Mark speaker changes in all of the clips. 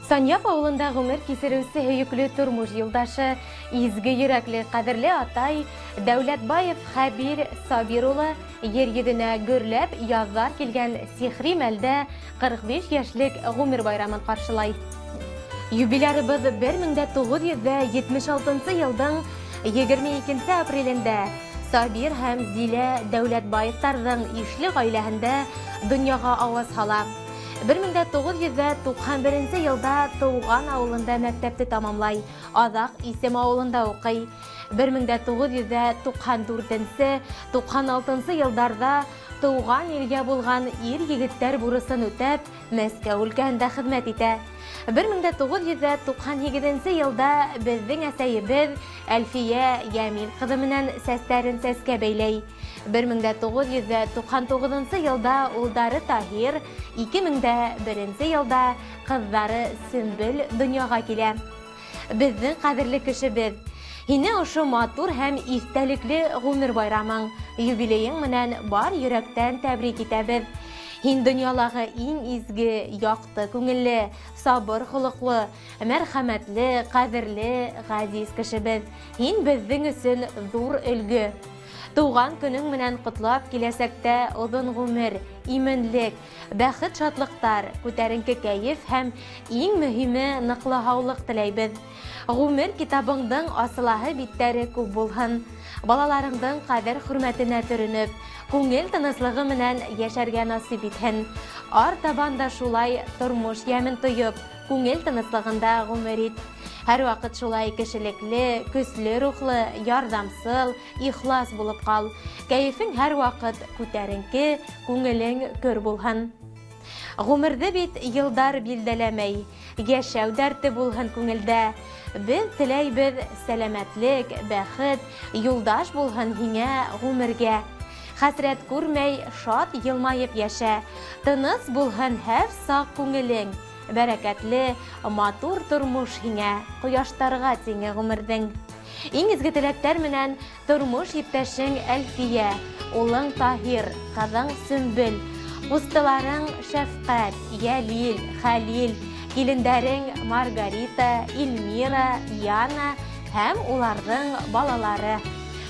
Speaker 1: Саньяк авылында гомер кисереүсе һөйөкле тормыш юлдашы, изге йөрәкле кадерле атай Дәүләтбаев Хәбир Сабир улы ер йөзенә гөрләп язар килгән сихри мәлдә 45 яшьлек гомер байрамын каршылай. Юбилярыбыз 1976 елның 22 апрелендә Сабир һәм Зилә Дәүләтбаевтарның ишле гаиләһендә дөньяга аваз сала. 1991 елда туган авылында мәктәпте тамамлай, Азак Исем авылында укый. 1994-96 елдарда туган илгә булган ир-егеттәр бурысын үтәп, Мәскәү өлкәһендә хезмәт итә. 1997 елда безнең әсәебез Әлфия Ямил кызы менән сәстәрен сәскә бәйләй. 1999 елда улдары Таһир, 2001 елда кызлары Сөмбел дөньяга килә. Безнең кадерле кешебез, һине ошо матур һәм истәлекле гомер байрамың, юбилеең менән бар йөрәктән тәбрик итәбез. Һин дөньялагы иң изге, якты күңелле, сабыр холыклы, мәрхәмәтле, кадерле, газиз кешебез. Һин безнең өчен зур өлге. Туган көнең менән котлап, киләсәктә озын гомер, именлек, бәхет, шатлыктар, күтәренке кәеф һәм иң мөһиме ныклы һаулык теләйбез. Гомер китабыңдың асылаһы биттәре күп булһын. Балаларыңдың кадер хөрмәтенә төренеп, күңел тыныслыгы менән яшәргә насип итһен. Артабанда шулай тормыш ямен тоеп, күңел тыныслыгында гомер ит. Һәр вакыт шулай кешелекле, көсле рухлы, ярдәмсыл, ихлас булып кал. Кәефең һәр вакыт күтәренке, күңелең көр булһын. Гомерде бит йылдар билдәләмәй, яшәү дәрте булһын күңелдә. Без теләйбез сәламәтлек, бәхет, юлдаш булһын һиңә гомергә. Хәсрәт күрмәй, шат йылмаеп яшә. Тыныс булһын һәр сак күңелең. Бәрәкәтле, матур тормыш һиңә, кояштарга тиңе гомердең. Иң изге теләктәр менән тормыш иптәшең Әлфия, улың Таһир, кызың Сөмбел, устыларың Шәфкать, Ялил, Хәлил, килендәрең Маргарита, Илмира, Яна һәм уларның балалары.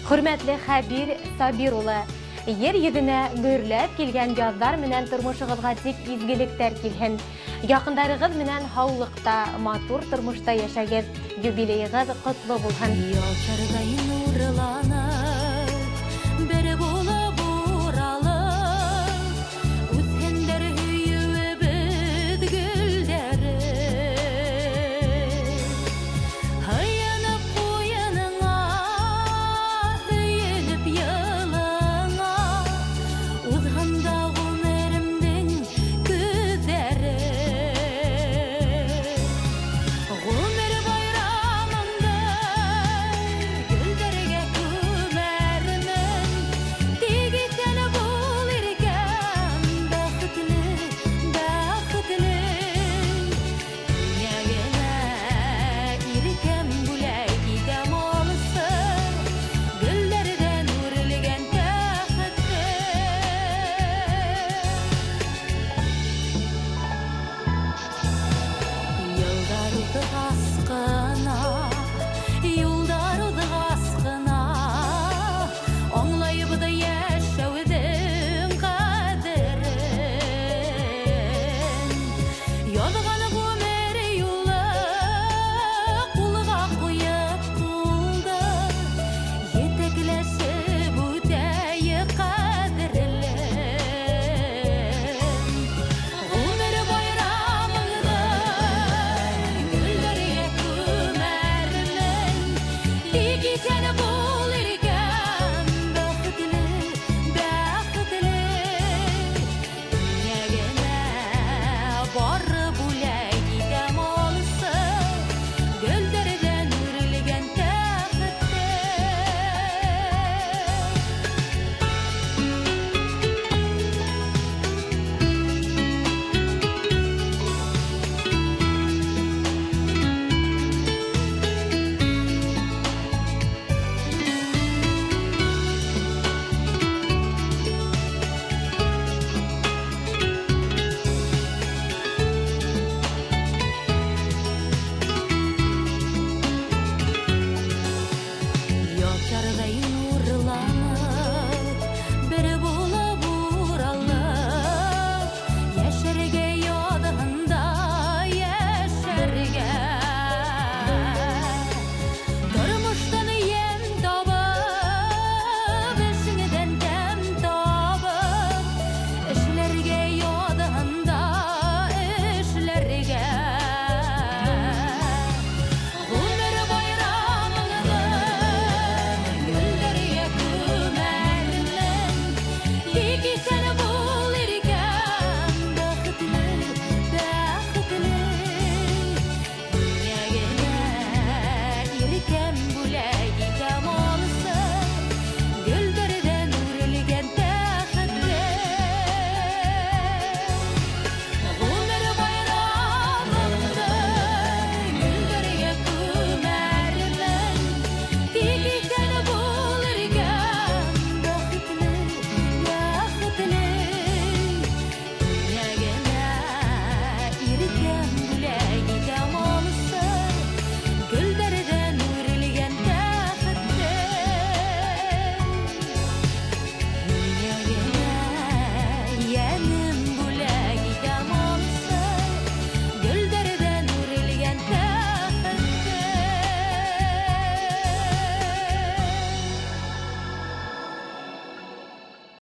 Speaker 1: Хөрмәтле Хәбир Сабир улы, ер йөзенә гөрләп килгән яздар менән тормышыгызга тик изгелектәр килһен. Якындарыгыз менән һаулыкта, матур тормышта яшәгез. Юбилеегыз котлы булһын.